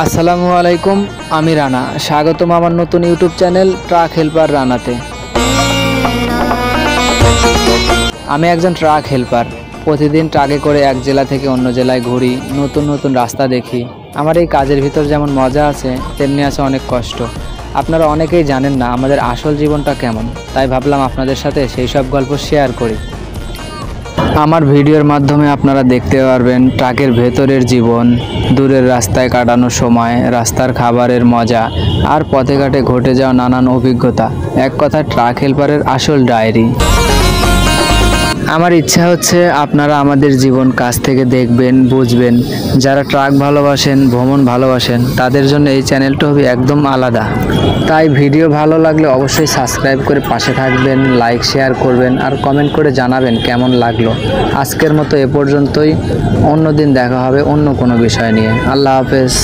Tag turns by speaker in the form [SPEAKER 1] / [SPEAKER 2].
[SPEAKER 1] আসসালামু আলাইকুম, আমি রানা। স্বাগতম আমার নতুন ইউটিউব চ্যানেল ট্রাক হেল্পার রানাতে। আমি একজন ট্রাক হেল্পার। প্রতিদিন ট্রাকে করে এক জেলা থেকে অন্য জেলায় ঘুরি, নতুন নতুন রাস্তা দেখি। আমার এই কাজের ভিতর যেমন মজা আছে, তেমনি আছে অনেক কষ্ট। আপনারা অনেকেই জানেন না আমাদের আসল জীবনটা কেমন, তাই ভাবলাম আপনাদের সাথে সেই সব গল্প শেয়ার করি। আমার ভিডিওর মাধ্যমে আপনারা দেখতে পারবেন ট্রাকের ভেতরের জীবন, দূরের রাস্তায় কাটানোর সময়, রাস্তার খাবারের মজা, আর পথে ঘাটে ঘটে যাওয়া নানান অভিজ্ঞতা। এক কথায় ট্রাক হেল্পারের আসল ডায়েরি। আমার ইচ্ছা হচ্ছে আপনারা আমাদের জীবন কাছ থেকে দেখবেন, বুঝবেন। যারা ট্রাক ভালোবাসেন, ভ্রমণ ভালোবাসেন, তাদের জন্য এই চ্যানেলটা হবে একদম আলাদা। তাই ভিডিও ভালো লাগলে অবশ্যই সাবস্ক্রাইব করে পাশে থাকবেন, লাইক শেয়ার করবেন, আর কমেন্ট করে জানাবেন কেমন লাগলো। আজকের মতো এ পর্যন্তই। অন্য দিন দেখা হবে অন্য কোনো বিষয় নিয়ে। আল্লাহ হাফেজ।